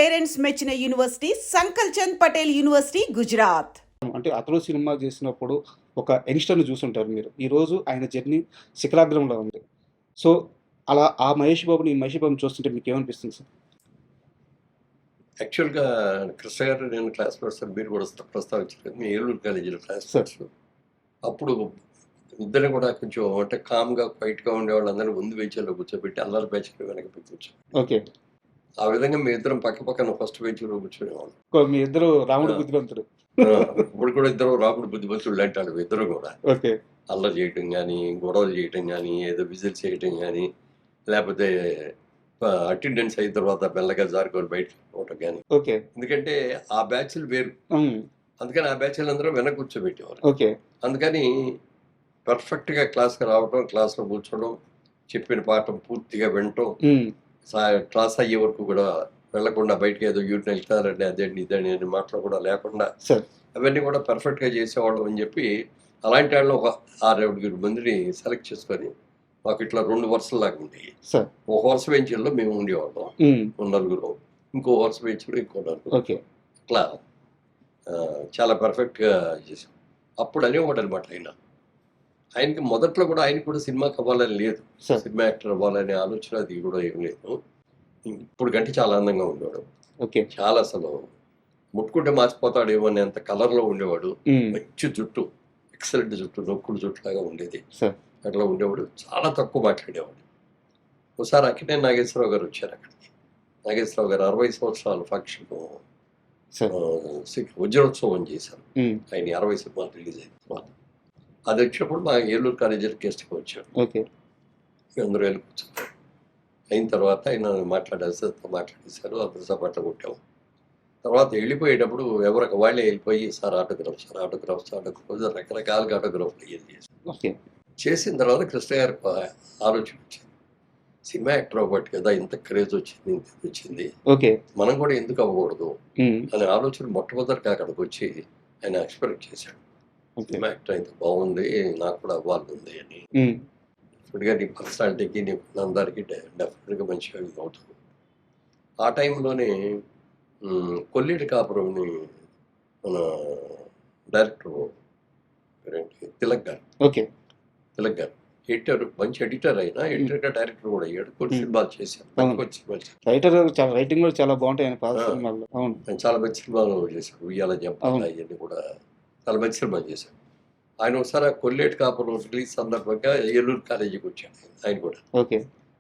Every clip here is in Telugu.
పేరెంట్స్ మెచ్చిన యూనివర్సిటీ సంకల్ చంద్ పటేల్ యూనివర్సిటీ గుజరాత్. అంటే అతడు సినిమా చేసినప్పుడు ఒక యంగ్స్టర్ని చూసుంటారు మీరు. ఈరోజు ఆయన జర్నీ శిఖరాగ్రంలో ఉంది. సో అలా ఆ మహేష్ బాబుని ఈ మహేష్ బాబుని చూస్తుంటే మీకు ఏమనిపిస్తుంది సార్? యాక్చువల్‌గా కృష్ణ గారు నేను క్లాస్‌మేట్స్ మీరు కూడా ప్రస్తావించారు. మీ ఏలూరు కాలేజీలో సార్. క్లాస్‌మేట్స్. అప్పుడు ఇద్దరిని కూడా కొంచెం అంటే కామ్‌గా, క్వైట్‌గా ఉండేవాళ్ళందరినీ ముందు బెంచ్‌లో కూర్చోబెట్టి అల్లరి బ్యాచ్‌ని వెనక కూర్చోబెట్టి ఓకే. ఆ విధంగా మీ ఇద్దరం పక్కన ఫస్ట్ బెంచ్‌లో కూర్చునేవాళ్ళం. మీ ఇద్దరు రాముడు ఆ! బుద్ధిమంతుడు. ఇప్పుడు కూడా ఇద్దరు రాముడు బుద్ధిమంతుడు లాంటి ఇద్దరు కూడా. ఓకే. అల్లరి చేయటం గానీ, గొడవలు చేయటం గానీ, ఏదో విజిల్స్ చేయటం గానీ, లేకపోతే అటెండెన్స్ అయిన తర్వాత మెల్లగా జారుకొని బయటకి పోవటం గానీ. ఓకే. ఎందుకంటే ఆ బ్యాచ్‌లు వేరు. హ్మ్. అందుకని ఆ బ్యాచ్‌లందరూ వెనక కూర్చోబెట్టేవారు. ఓకే. అందుకని పర్ఫెక్ట్‌గా క్లాస్‌కి రావటం, క్లాస్‌లో కూర్చోవడం, చెప్పిన పాఠం పూర్తిగా వినటం, హ్మ్. క్లాస్ అయ్యే వరకు కూడా వెళ్ళకుండా బయటికి ఏదో యూరిన్ వెళ్తారండి అదండి ఇదండి అని మాటలు కూడా లేకుండా సార్. అవన్నీ కూడా పర్ఫెక్ట్‌గా చేసేవాళ్ళం అని చెప్పి అలాంటి వాళ్ళు ఒక 6, 7 మందిని సెలెక్ట్ చేసుకొని మాకు ఇట్లా 2 వరుసల్లాగా ఉండేవి. సార్. ఒక వరుస బెంచీల్లో మేము ఉండేవాళ్ళం. హ్మ్. నలుగురు. ఇంకో వరుస బెంచ్‌లో ఇంకో నలుగురు. ఓకే. ఇట్లా చాలా పర్ఫెక్ట్‌గా చేసాం. అప్పుడు అనేవాడనమాట ఆయన. ఆయనకి మొదట్లో కూడా ఆయనకి కూడా సినిమాకి అవ్వాలని లేదు. సార్. సినిమా యాక్టర్ అవ్వాలనే ఆలోచన అది కూడా ఏం లేదు. ఇప్పుడు కంటే చాలా అందంగా ఉండేవాడు. ఓకే. చాలా అసలు ముట్టుకుంటే మార్చిపోతాడేమో అనేంత కలర్‌లో ఉండేవాడు. హ్మ్. మంచి జుట్టు, ఎక్సలెంట్ జుట్టు, నొక్కుడు జుట్టులాగా ఉండేది. సార్. అట్లా ఉండేవాడు. చాలా తక్కువ మాట్లాడేవాడు. ఒకసారి అక్కినేని నాగేశ్వరరావు గారు వచ్చారు అక్కడికి. నాగేశ్వరరావు గారు 60 సంవత్సరాల ఫంక్షను సార్. వజ్రోత్సవం చేశారు. హ్మ్. ఆయన 60 సినిమాలు రిలీజ్ అయిన తర్వాత. అది వచ్చినప్పుడు మా ఏలూరు కాలేజీలో గెస్ట్‌గా వచ్చాడు. ఓకే. అందరూ వెళ్ళి కూర్చున్నారు. అయిన తర్వాత ఆయన మాట్లాడేశారు. అందరూ చప్పట్లు కొట్టాము. తర్వాత వెళ్ళిపోయేటప్పుడు ఎవరికి వాళ్ళే వెళ్ళిపోయి సార్ ఆటోగ్రాఫ్ రకరకాలుగా ఆటోగ్రాఫ్లు అయ్యేది చేశారు. ఓకే. చేసిన తర్వాత కృష్ణ గారికి ఆలోచన వచ్చింది. సినిమా యాక్టర్ అవ్వబట్టి కదా ఇంత క్రేజ్ వచ్చింది, ఇంత ఇది వచ్చింది. ఓకే. మనం కూడా ఎందుకు అవ్వకూడదు హ్మ్. అనే ఆలోచన మొట్టమొదటిగా అక్కడికి వచ్చి ఆయన ఎక్స్పెక్ట్ చేశాడు. ఓకే. సినిమా యాక్టర్ అయితే బాగుంది, నాకు కూడా అవ్వాలని ఉంది అని. హ్మ్. ఇప్పటిగా నీ పర్సనాలిటీకి నీ అందరికీ డెఫినెట్గా మంచిగా ఇది అవుతుంది. ఆ టైంలోనే కొల్లేటి కాపురంని మన డైరెక్టర్ పేరేంటి తిలక్ గారు. ఓకే. తిలక్ గారు మంచి ఎడిటర్ అయినా ఎడిటర్గా డైరెక్టర్ కూడా అయ్యాడు. కొన్ని సినిమాలు చేశాడు. మంచి మంచి సినిమాలు చేశాడు. రైటర్ చాలా రైటింగ్ కూడా చాలా బాగుంటాయి ఆయన పాత ఆ. సినిమాల్లో. అవును. ఆయన చాలా మంచి సినిమాలు చేశాడు. ఉయ్యాల జంపాల అవును. ఇవన్నీ కూడా చాలా మంచి సినిమాలు చేశాడు. ఆయన ఒకసారి ఆ కొల్లేటి కాపురం రిలీజ్ సందర్భంగా ఏలూరు కాలేజీకి వచ్చాడు ఆయన కూడా. ఓకే.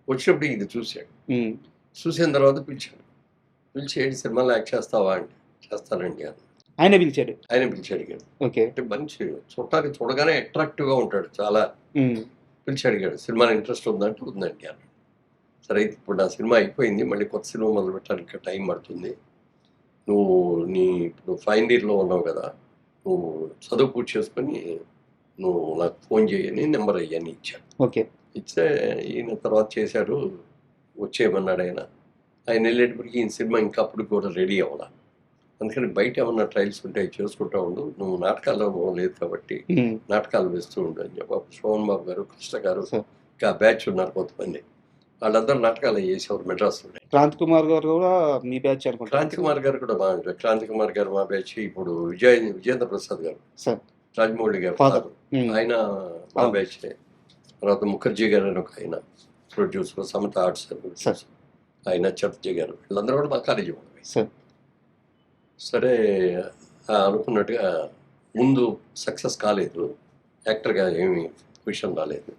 వచ్చినప్పుడు ఇది చూశాడు. హ్మ్. చూసిన తర్వాత పిలిచాడు. పిలిచి ఏంటి సినిమాలో యాక్ట్ చేస్తావా అంటే చేస్తానండి అని ఆయనే పిలిచాడు. ఆయన పిలిచి అడిగాడు. ఓకే. అంటే మంచి చూడగానే అట్రాక్టివ్గా ఉంటాడు చాలా. హ్మ్. పిలిచి అడిగాడు సినిమాలో ఇంట్రెస్ట్ ఉందంటే ఉందండి అన్నాడు. సరే అయితే ఇప్పుడు నా సినిమా అయిపోయింది, మళ్ళీ కొత్త సినిమా మొదలు పెట్టడానికి ఇంకా టైం పడుతుంది. నువ్వు ఇప్పుడు ఫైనల్ ఇయర్లో ఉన్నావు కదా, నువ్వు చదువు పూర్తి చేసుకొని నువ్వు నాకు ఫోన్ చేయని నెంబర్ అయ్యని ఇచ్చాడు. ఓకే. ఇస్తే ఈయన తర్వాత చేశాడు, వచ్చేయమన్నాడు ఆయన. ఆయన వెళ్ళేటప్పటికి ఈయన సినిమా ఇంకా అప్పుడు కూడా రెడీ అవ్వాల. అందుకని బయట ఏమన్నా ట్రయల్స్ ఉంటే చేసుకుంటా ఉండు, నువ్వు నాటకాల్లో లేదు కాబట్టి హ్మ్. నాటకాలు వేస్తూ ఉండు అని చెప్పి శోభన్ బాబు గారు, కృష్ణ గారు, సార్. ఇంకా బ్యాచ్ ఉన్నారు కొంతమంది. వాళ్ళందరూ నాటకాలు చేసేవారు మెడ్రాస్లోనే. క్రాంతి కుమార్ గారు కూడా మీ బ్యాచ్ అనుకుంటా. క్రాంతి కుమార్ గారు కూడా బాగుంటారు. క్రాంతి కుమార్ గారు మా బ్యాచ్. ఇప్పుడు విజయేంద్ర ప్రసాద్ గారు, సార్. రాజమౌళి గారు ఫాదర్. father. హ్మ్. ఆయన మా అవును. బ్యాచే. తర్వాత ముఖర్జీ గారు అని ఒక ఆయన ప్రొడ్యూసర్, సమత ఆర్ట్స్ సార్. ఆయన, చటర్జీ గారు, వీళ్ళందరూ కూడా మా కాలేజీ వాళ్ళే. సార్. సరే అనుకున్నట్టుగా ముందు సక్సెస్ కాలేదు, యాక్టర్గా ఏమి పొజిషన్ రాలేదు.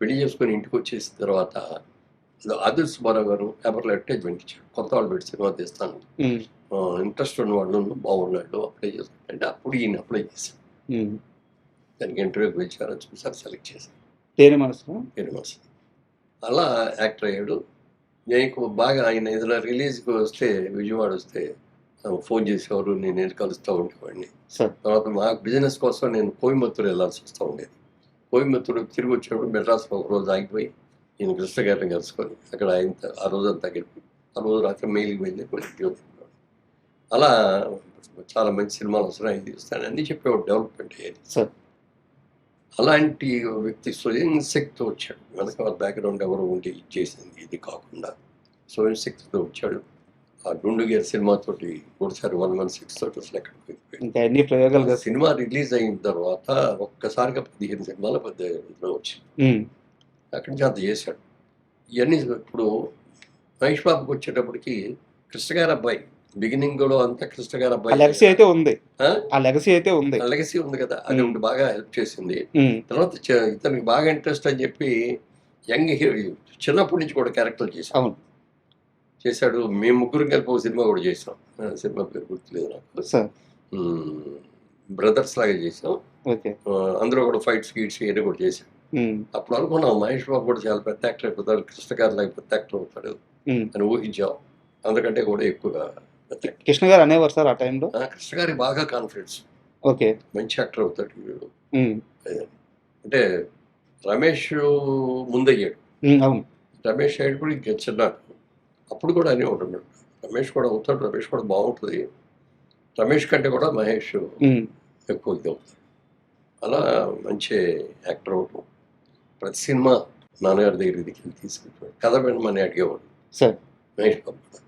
పెళ్లి చేసుకొని ఇంటికి వచ్చేసిన తర్వాత ఆదిల్ సుబ్బారావు గారు పేపర్లో అడ్వర్టైజ్మెంట్ ఇచ్చాడు, కొత్త వాళ్ళు పెట్టి సినిమా తీస్తాను, హ్మ్. ఇంట్రెస్ట్ ఉన్న వాళ్ళు బాగున్నాడు అప్లై చేసుకుంటే అప్పుడు ఈయన అప్లై చేశాను. హ్మ్. దానికి ఇంటర్వ్యూకి పిలిచారు, చూసారు, సెలెక్ట్ చేశారు. తేనె మనసు. యూనివర్స్ అలా యాక్టర్ అయ్యాడు. నేను బాగా ఆయన ఏదైనా రిలీజ్కి వస్తే, విజయవాడ వస్తే ఫోన్ చేసేవారు, నేను వెళ్ళి కలుస్తూ ఉండేవాడిని. సార్. తర్వాత మా బిజినెస్ కోసం నేను కోయంబత్తూరు వెళ్ళాల్సి వస్తూ ఉండేది. కోయంబత్తూరు తిరిగి వచ్చినప్పుడు మెడ్రాస్లో ఒక రోజు ఆగిపోయి నేను కృష్ణ గారిని కలుసుకొని అక్కడ ఆయన ఆ రోజంతా గడిపి ఆ రోజు రాత్రి మెయిల్కి వెళ్ళి అలా చాలా మంచి సినిమాలు వస్తున్నాయి, ఇది వస్తాయని అన్నీ చెప్పేవాడు, డెవలప్మెంట్ అయ్యేది. సార్. అలాంటి వ్యక్తి స్వయం శక్తితో వచ్చాడు. వెనక బ్యాక్గ్రౌండ్ ఎవరు ఉండి చేసింది ఇది కాకుండా స్వయం శక్తితో వచ్చాడు. ఆ గుండుగేర్ సినిమాతోటి ఒకసారి 116 తోటి అసలు ఎక్కడికి వెళ్ళిపోయింది. ఇంకా ఎన్ని ప్రయోగాలు ఆ కదా. సినిమా రిలీజ్ అయిన తర్వాత ఒక్కసారిగా 15 సినిమాలు 18 వచ్చింది. ఉమ్, అక్కడి నుంచి అంత చేశాడు. ఇవన్నీ ఇప్పుడు మహేష్ బాబుకి వచ్చేటప్పటికి కృష్ణ గారి అబ్బాయి బిగినింగ్ లో అంతా కృష్ణ గారి ఆ అబ్బాయి లెగసీ అయితే ఉంది. ఆ? ఆ లెగసీ అయితే ఉంది. లెగసీ ఉంది కదా, అది ఒకటి బాగా హెల్ప్ చేసింది. ఉమ్, తర్వాత ఇతనికి బాగా ఇంట్రెస్ట్ అని చెప్పి యంగ్ హీరో చిన్నప్పటి నుంచి కూడా క్యారెక్టర్ అవును చేశాడు. మేము ముగ్గురు కలిపి ఒక సినిమా కూడా చేసాం. సినిమా పేరు గుర్తులేదు నాకు. సార్. బ్రదర్స్ లాగా చేసాం. ఓకే. అందులో కూడా ఫైట్స్ గీట్స్ ఇవన్నీ కూడా చేశాం. ఉమ్, అప్పుడు అనుకున్నాం మహేష్ బాబు కూడా చాలా పెద్ద యాక్టర్ అయిపోతాడు, కృష్ణ గారు లాగా పెద్ద యాక్టర్ అవుతాడు ఉమ్. అని ఊహించాం. అందుకంటే కూడా ఎక్కువగా పెద్ద actor. కృష్ణ గారు అనేవారు సార్ ఆ టైంలో. కృష్ణ గారి బాగా కాన్ఫిడెన్స్, ఓకే. మంచి యాక్టర్ అవుతాడు వీడు. ఉమ్, అంటే రమేష్ ముందయ్యాడు. అవును. రమేష్ అయ్యాడు కూడా ఇంకా చిన్నాడు. అప్పుడు కూడా అని ఉంటాడు, రమేష్ కూడా అవుతాడు, రమేష్ కూడా బాగుంటుంది, రమేష్ కంటే కూడా మహేష్ ఉమ్, ఎక్కువ ఇది అవుతాడు. అలా మంచి యాక్టర్ అవటం. ప్రతి సినిమా నాన్నగారి దగ్గరికి వెళ్ళి తీసుకెళ్ళిపోయాడు. కథ వినమని అడిగేవాడు సార్. మహేష్ బాబు కూడా.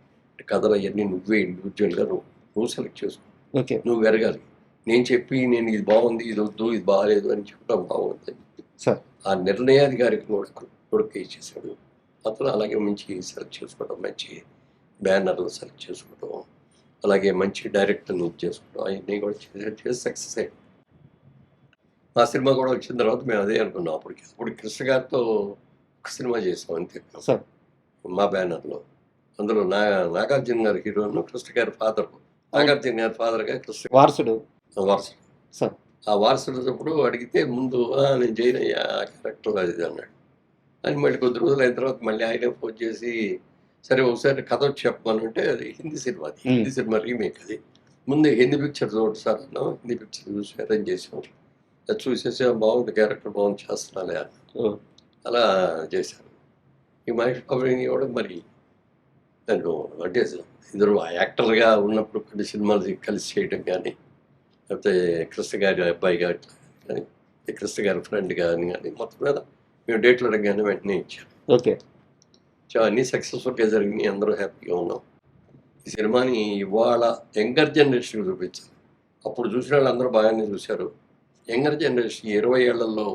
కథలు అవన్నీ నువ్వే ఇండివిజువల్గా నువ్వు సెలెక్ట్ చేసుకో, ఓకే. నువ్వు ఎరగాలి. నేను చెప్పి నేను ఇది బాగుంది, ఇది వద్దు, ఇది బాగాలేదు అని చెప్పడం బాగుంది. సార్. ఆ నిర్ణయాధికారికి కూడా కొడుకు ఇచ్చేసాడు. అతను అలాగే మంచి సెలెక్ట్ చేసుకోవడం, మంచి బ్యానర్లు సెలెక్ట్ చేసుకోవడం, అలాగే మంచి డైరెక్టర్ని చేసుకోవడం, అవన్నీ కూడా చేసి సక్సెస్ అయ్యాడు. ఆ సినిమా కూడా వచ్చిన తర్వాత మేము అదే అనుకున్నాం. అప్పుడు కృష్ణ గారితో ఒక సినిమా చేసాం అంతే సార్. మా బ్యానర్లో. అందులో నాగార్జున గారి హీరోను, కృష్ణ గారి ఫాదర్, నాగార్జున గారి ఫాదర్గా కృష్ణ వారసుడు. వారసుడు. సార్. ఆ వారసుడు అడిగితే ముందు నేను చేయనయ్యా ఆ క్యారెక్టర్ అది అన్నాడు. అని మళ్ళీ కొద్ది రోజులు అయిన తర్వాత మళ్ళీ ఆయనే ఫోన్ చేసి సరే ఒకసారి కథ వచ్చి చెప్పమనంటే అది హిందీ సినిమా, అది హిందీ సినిమా రీమేక్. అది ముందు హిందీ పిక్చర్ చూడండి సార్ అన్నాం. హిందీ పిక్చర్ చూసి అరేంజ్ చేసాం. అది చూసేసి బాగుంది, క్యారెక్టర్ బాగుంది, చేస్తున్నాలే అలా చేశాను. ఈ మహేష్ బాబుని కూడా మరి నేను అంటే ఇద్దరు యాక్టర్గా ఉన్నప్పుడు కొన్ని సినిమాలు కలిసి చేయడం కానీ, లేకపోతే కృష్ణ గారి అబ్బాయి కానీ, కృష్ణ గారి ఫ్రెండ్ కానీ మొత్తం మీద మేము డేట్లు అడగగానే వెంటనే ఇచ్చాం. ఓకే. అన్నీ సక్సెస్ఫుల్గా జరిగినాయి, అందరూ హ్యాపీగా ఉన్నాం. ఈ సినిమాని ఇవాళ యంగర్ జనరేషన్ చూపించాలి. అప్పుడు చూసిన వాళ్ళు అందరూ బాగానే చూశారు. యంగర్ జనరేషన్ 20 ఏళ్లలో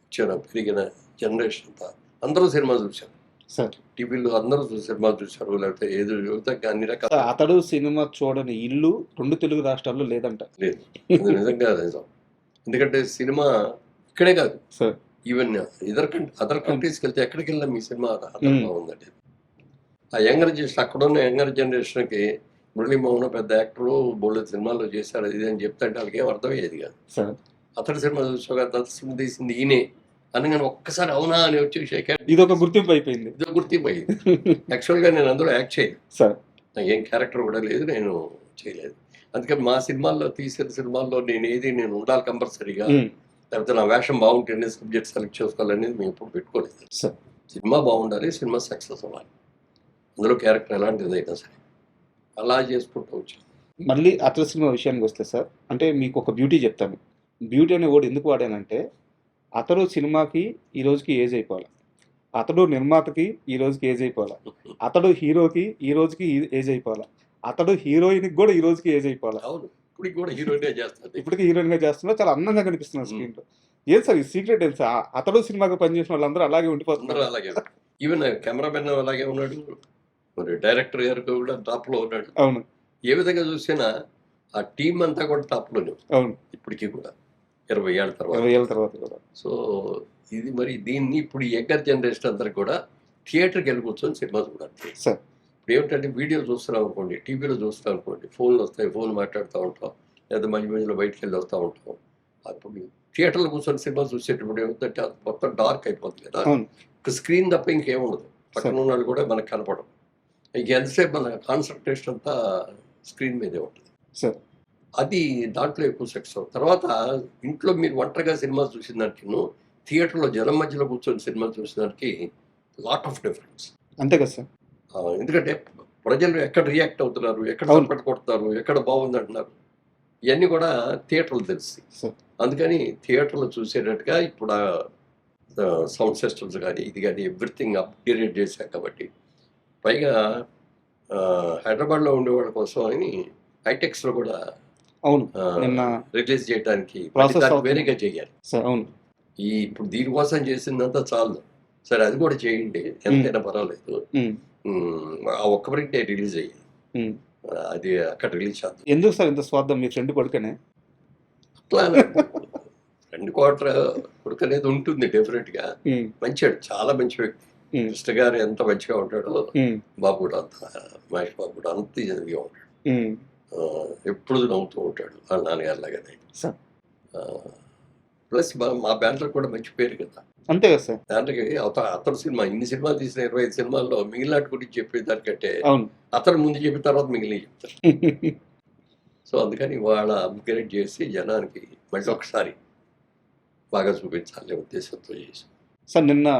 వచ్చిన పెరిగిన జనరేషన్ అంతా అందరూ సినిమా చూశారు. సార్. టీవీలో అందరూ సినిమా చూశారు, లేకపోతే ఏదో యువతకి అన్ని రకాల అతడు సినిమా చూడని ఇల్లు 2 తెలుగు రాష్ట్రాల్లో లేదంట. లేదు. అది నిజంగా నిజం. ఎందుకంటే సినిమా ఇక్కడే కాదు, సార్. ఈవెన్ అదర్ కంట్రీస్కి వెళ్తే ఎక్కడికి వెళ్ళినా మీ సినిమా బాగుందండి. ఆ యంగర్ జనరేషన్, అక్కడున్న యంగర్ జనరేషన్కి మురళీమోహన్ పెద్ద యాక్టరు, బోల్డ్ సినిమాల్లో చేశారు ఇది అని చెప్తే వాళ్ళకి ఏం అర్థమయ్యేది కాదు. సార్. అతడి సినిమా చూసాక అతడి సినిమా తీసింది ఈయనే అనగానే ఒక్కసారి అవునా అని వచ్చి ఇది ఒక గుర్తింపు అయిపోయింది. ఇది గుర్తింపు అయ్యింది. యాక్చువల్గా నేను అందులో యాక్ట్ చేయను, సార్. నాకు ఏం క్యారెక్టర్ కూడా లేదు, నేను చేయలేదు. అందుకని మా సినిమాల్లో తీసిన సినిమాల్లో నేను ఉండాలి కంపల్సరీగా, లేకపోతే నా వేషం బాగుంటేనే సబ్జెక్ట్ సెలెక్ట్ చేసుకోవాలనేది మేము ఎప్పుడు పెట్టుకోలేదు. సార్. సినిమా బాగుండాలి, సినిమా సక్సెస్ అవ్వాలి, అందులో క్యారెక్టర్ ఎలాంటిది అయినా సరే అలా చేసుకుంటూ వచ్చాను. మళ్ళీ అతడు సినిమా విషయానికి వస్తే సార్, అంటే మీకు ఒక బ్యూటీ చెప్తాను. బ్యూటీ అనే వర్డ్ ఎందుకు వాడానంటే, అతడు సినిమాకి ఈ రోజుకి ఏజ్ అయిపోవాలి, అతడు నిర్మాతకి ఈ రోజుకి ఏజ్ అయిపోవాలి, అతడు హీరోకి ఈ రోజుకి ఏజ్ అయిపోవాలి, అతడు హీరోయిన్కి కూడా ఈ రోజుకి ఏజ్ అయిపోవాలి. అవును, ఇప్పటికి కూడా హీరోయిన్గా చేస్తాను. ఇప్పటికీ హీరోయిన్గా చేస్తున్నా, చాలా అందంగా కనిపిస్తున్నారు స్క్రీన్లో. ఏం సార్ ఈ సీక్రెట్ ఏంటి సార్? అతడు సినిమాకి పనిచేసిన వాళ్ళందరూ అలాగే ఉండిపోతున్నారు. అలాగే, ఈవెన్ కెమెరామెన్ అలాగే ఉన్నాడు, మరి డైరెక్టర్ గారు కూడా టాప్లో ఉన్నాడు. అవును. ఏ విధంగా చూసినా ఆ టీం అంతా కూడా టాప్లోనే. అవును. ఇప్పటికీ కూడా 20 ఏళ్ళ తర్వాత కూడా. సో ఇది మరి దీన్ని ఇప్పుడు యంగర్ జనరేషన్ అందరికి కూడా థియేటర్కి వెళ్ళి కూర్చొని సినిమా చూడాలి సార్. ఇప్పుడు ఏమిటంటే వీడియో చూస్తున్నాం అనుకోండి, టీవీలో చూస్తున్నాం అనుకోండి, ఫోన్లు వస్తాయి, ఫోన్ మాట్లాడుతూ ఉంటాం, లేదా మధ్య మధ్యలో బయటకు వెళ్ళి వస్తూ ఉంటాం. అప్పుడు థియేటర్లో కూర్చొని సినిమా చూసేటప్పుడు ఏమిటంటే అది మొత్తం డార్క్ అయిపోతుంది కదా, ఒక స్క్రీన్ తప్ప ఇంకేముండదు, పక్కన ఉన్నాడు కూడా మనకు కనపడదు. ఇంక ఎంతసేపు మన కాన్సన్ట్రేషన్ అంతా స్క్రీన్ మీదే ఉంటుంది సార్. అది దాంట్లో ఎక్కువ సక్సెస్ అవుతుంది. తర్వాత ఇంట్లో మీరు ఒంటరిగా సినిమా చూసిన దానికి థియేటర్లో జనం మధ్యలో కూర్చొని సినిమా చూసిన దానికి లాట్ ఆఫ్ డిఫరెన్స్. అంతే కదా సార్. ఎందుకంటే ప్రజలు ఎక్కడ రియాక్ట్ అవుతున్నారు, ఎక్కడ సపోర్ట్ కొడుతున్నారు, ఎక్కడ బాగుంది అంటున్నారు, ఇవన్నీ కూడా థియేటర్లో తెలుస్తాయి. అందుకని థియేటర్లో చూసేటట్టుగా ఇప్పుడు సౌండ్ సిస్టమ్స్ కానీ ఇది కానీ ఎవ్రీథింగ్ అప్గ్రేడ్ చేశాం కాబట్టి, పైగా హైదరాబాద్లో ఉండేవాళ్ళ కోసం అని హైటెక్స్లో కూడా అవును. నిన్న రిలీజ్ చేయడానికి Process దాన్ని అవుతుంది. వేరేగా చేయాలి. సార్ అవును. ఇప్పుడు దీనికోసం చేసిందంతా చాలు, సరే అది కూడా చేయండి, ఎంతైనా పర్వాలేదు. ఉమ్, ఆ ఒక్క ప్రింటే రిలీజ్ అయ్యింది, ఉమ్. అది అక్కడ రిలీజ్ చేద్దాం. ఎందుకు సార్ ఇంత స్వార్థం మీ ఫ్రెండ్ కొడుకనే? అట్లా 2 క్వార్టర్ కొడుకు అనేది ఉంటుంది డెఫినెట్గా. ఉమ్, మంచివాడు, చాలా మంచి వ్యక్తి. ఉమ్, కృష్ణ గారు ఎంత మంచిగా ఉంటాడో ఉమ్, బాబు కూడా అంత, మహేష్ బాబు కూడా అంత ఇదిగా ఉంటాడు. ఉమ్. ఎప్పుడు నవ్వుతూ ఉంటాడు వాళ్ళ నాన్నగారు లాగానే. సార్ ప్లస్ మా బ్యానర్ కూడా మంచి పేరు కదా. అంతే కదా సార్. దానికి అతను సినిమా, ఇన్ని సినిమాలు తీసిన 25 సినిమాల్లో మిగిలిన గురించి చెప్పేదానికంటే అవును. అతను ముందు చెప్పిన తర్వాత మిగిలిన చెప్తారు. సో అందుకని వాళ్ళ అప్గ్రేడ్ చేసి జనానికి మళ్ళీ ఒకసారి బాగా చూపించాలనే ఉద్దేశంతో చేసి. సార్ నిన్న